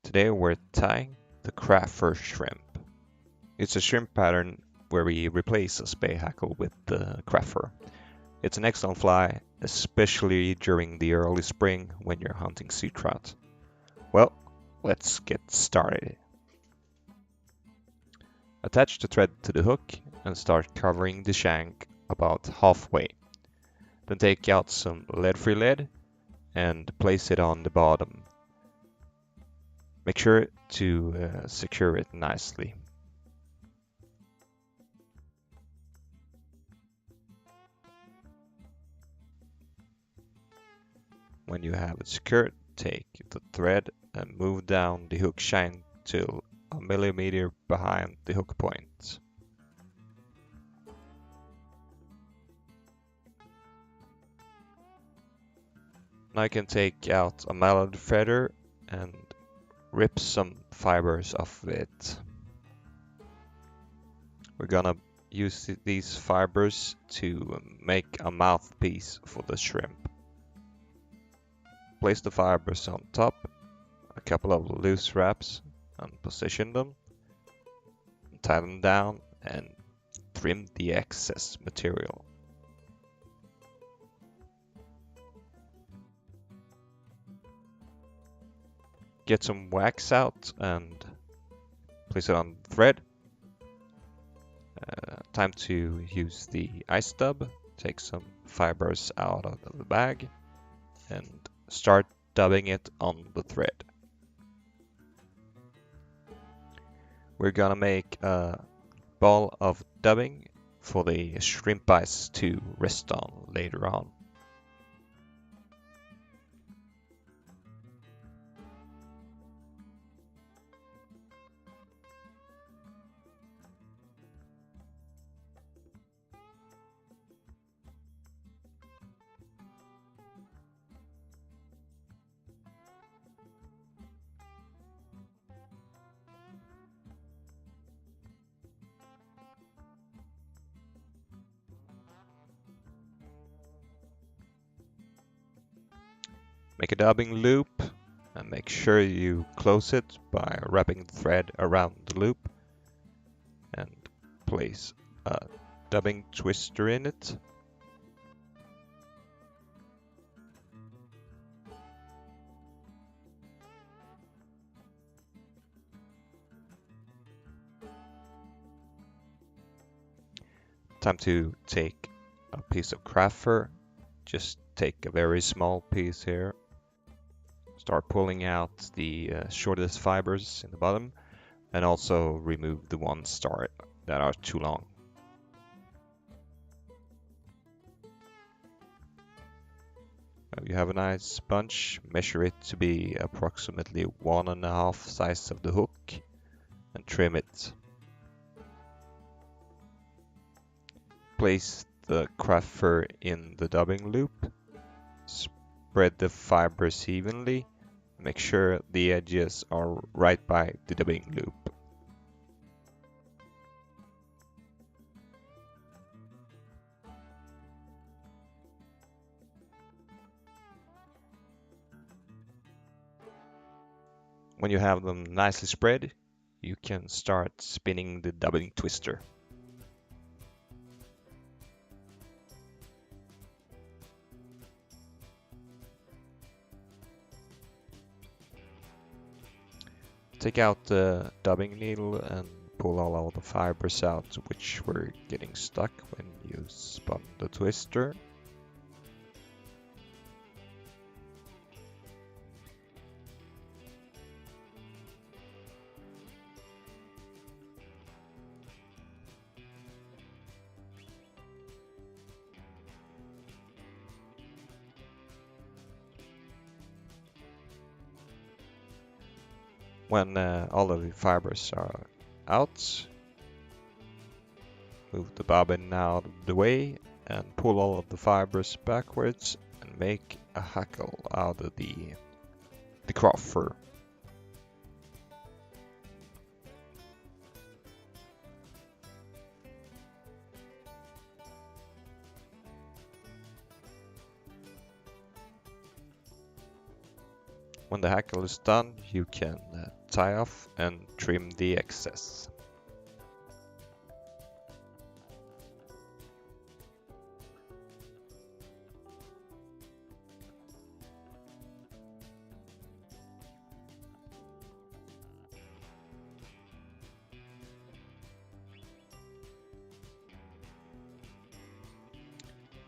Today we're tying the crafter shrimp. It's a shrimp pattern where we replace a spay hackle with the crafter. It's an excellent fly, especially during the early spring when you're hunting sea trout. Well, let's get started. Attach the thread to the hook and start covering the shank about halfway. Then take out some lead-free lead and place it on the bottom. Make sure to secure it nicely. When you have it secured, take the thread and move down the hook shank till a millimeter behind the hook point. Now you can take out a Mallard feather and rip some fibers off it. We're gonna use these fibers to make a mouthpiece for the shrimp. Place the fibers on top, a couple of loose wraps, and position them. Tie them down and trim the excess material. Get some wax out and place it on the thread. Time to use the ice stub. Take some fibers out of the bag and start dubbing it on the thread. We're gonna make a ball of dubbing for the shrimp ice to rest on later on. Make a dubbing loop and make sure you close it by wrapping the thread around the loop and place a dubbing twister in it. Time to take a piece of craft fur. Just take a very small piece here. Start pulling out the shortest fibers in the bottom and also remove the ones that are too long. Now you have a nice bunch. Measure it to be approximately 1.5 size of the hook and trim it. Place the craft fur in the dubbing loop. Spread the fibers evenly. Make sure the edges are right by the dubbing loop. When you have them nicely spread, you can start spinning the dubbing twister. Take out the dubbing needle and pull all of the fibers out which were getting stuck when you spun the twister. When all of the fibers are out, move the bobbin out of the way and pull all of the fibers backwards and make a hackle out of the craft fur. When the hackle is done, you can tie off and trim the excess.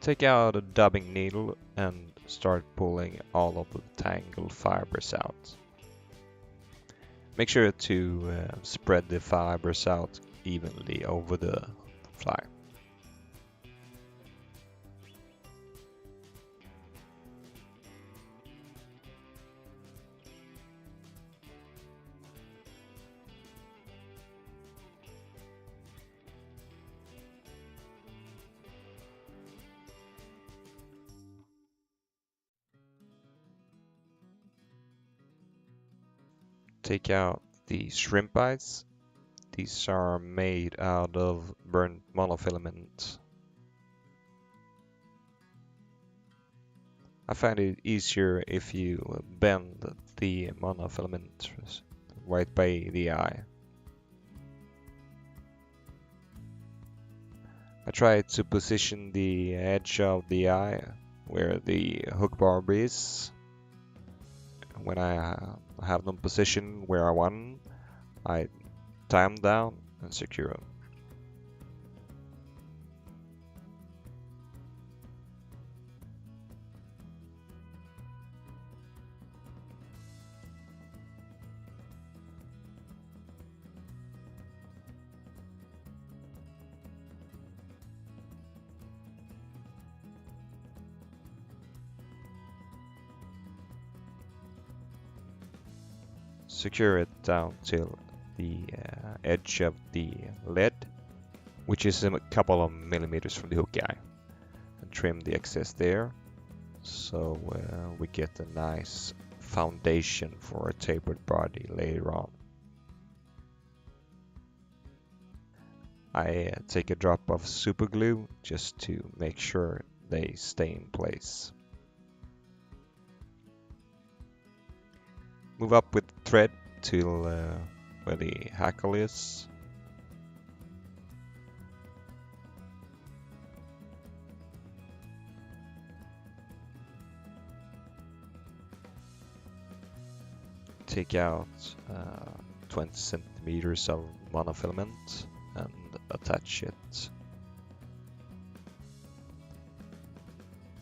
Take out a dubbing needle and start pulling all of the tangled fibers out. Make sure to spread the fibers out evenly over the fly. Take out the shrimp eyes. These are made out of burnt monofilament. I find it easier if you bend the monofilament right by the eye. I try to position the edge of the eye where the hook barb is. When I have them positioned where I want, I tie them down and secure them. Secure it down till the edge of the lead, which is a couple of millimeters from the hook eye, and trim the excess there, so we get a nice foundation for a tapered body later on. I take a drop of super glue just to make sure they stay in place. Move up with the thread till where the hackle is. Take out 20 centimeters of monofilament and attach it.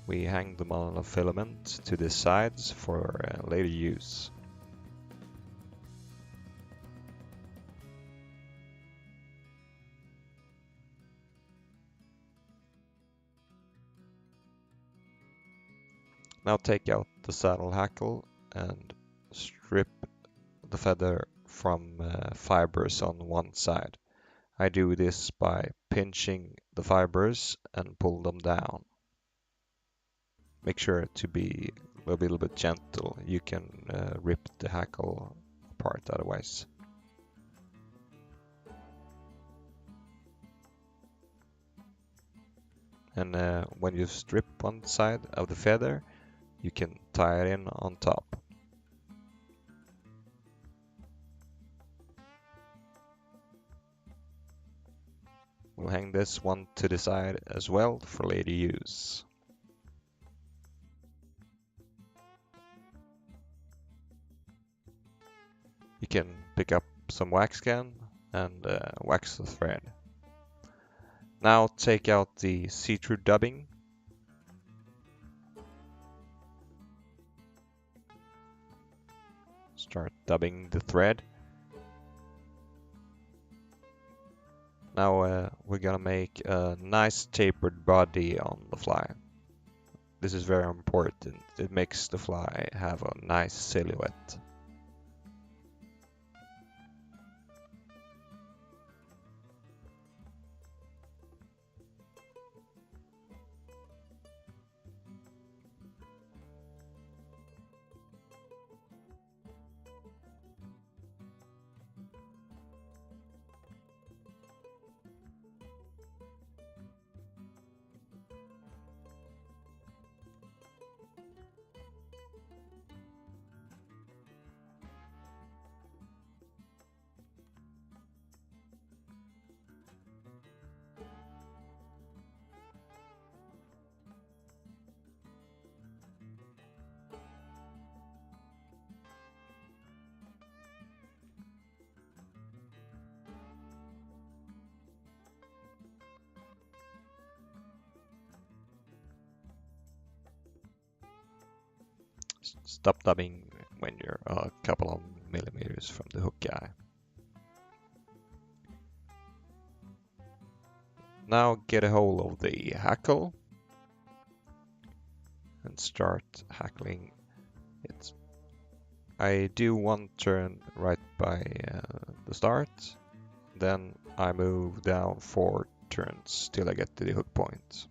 We hang the monofilament to the sides for later use. Now take out the saddle hackle and strip the feather from fibers on one side. I do this by pinching the fibers and pull them down. Make sure to be a little bit gentle. You can rip the hackle apart otherwise. And when you strip one side of the feather, you can tie it in on top. We'll hang this one to the side as well for later use. You can pick up some wax can and wax the thread. Now take out the see-through dubbing. Start dubbing the thread. Now we're gonna make a nice tapered body on the fly. This is very important. It makes the fly have a nice silhouette. Stop dubbing when you're a couple of millimeters from the hook guy. Now get a hold of the hackle and start hackling it. I do one turn right by the start, then I move down 4 turns till I get to the hook point.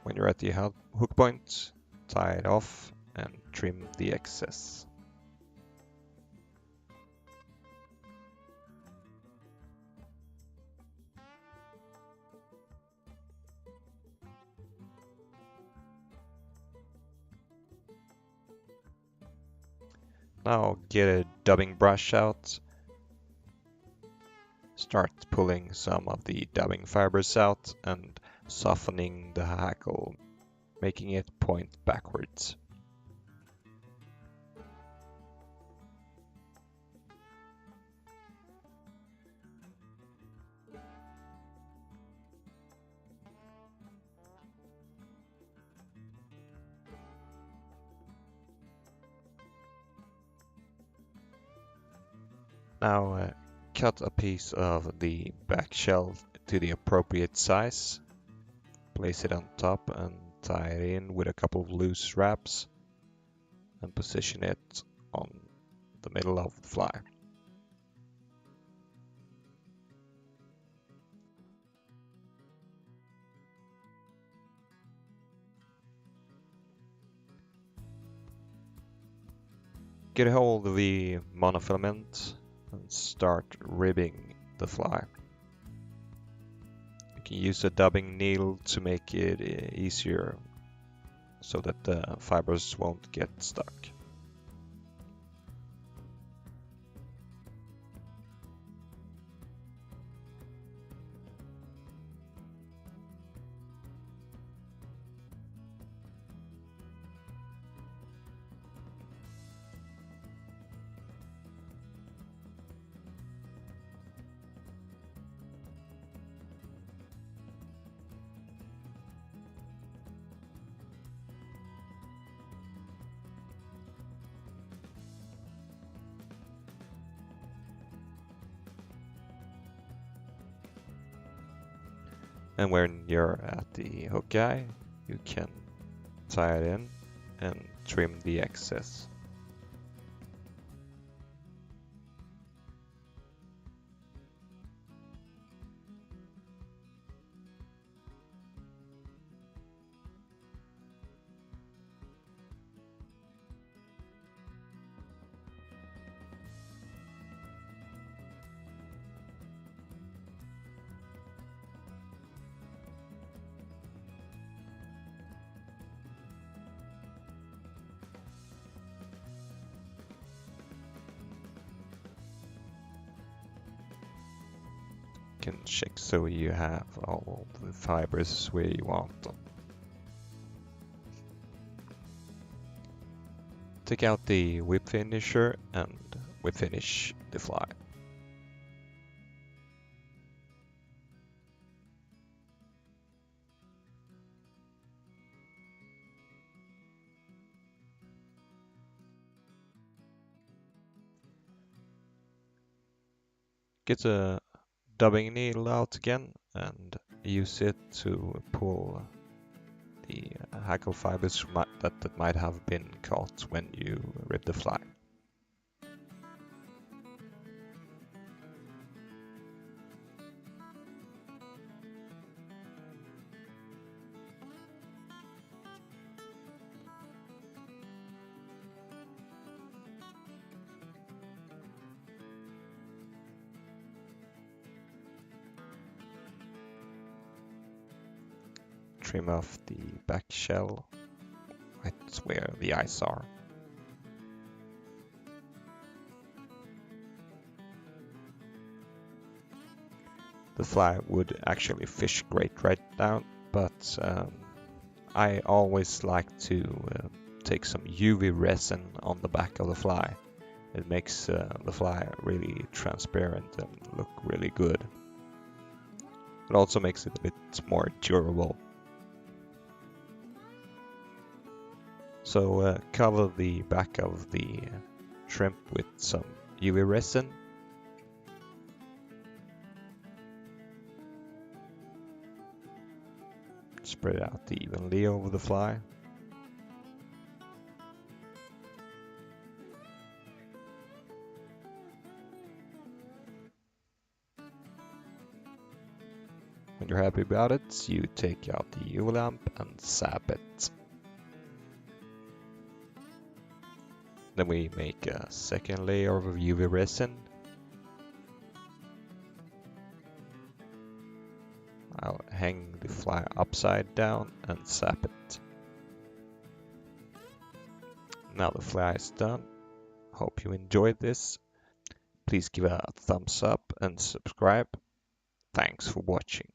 When you're at the hook point, tie it off and trim the excess. Now get a dubbing brush out. Start pulling some of the dubbing fibers out and softening the hackle, making it point backwards. Now cut a piece of the back shell to the appropriate size, place it on top and tie it in with a couple of loose wraps and position it on the middle of the fly. Get a hold of the monofilament and start ribbing the fly. You can use a dubbing needle to make it easier so that the fibers won't get stuck. And when you're at the hook guy, you can tie it in and trim the excess. Can check so you have all the fibers where you want them. Take out the whip finisher and whip finish the fly. Get a dubbing needle out again and use it to pull the hackle fibers that might have been caught when you rip the fly. Trim off the back shell right where the eyes are. The fly would actually fish great right now, but I always like to take some UV resin on the back of the fly It makes the fly really transparent and look really good. It also makes it a bit more durable. So cover the back of the shrimp with some UV resin. Spread it out evenly over the fly. When you're happy about it, you take out the UV lamp and zap it. Then we make a second layer of UV resin. I'll hang the fly upside down and zap it. Now the fly is done. Hope you enjoyed this. Please give a thumbs up and subscribe. Thanks for watching.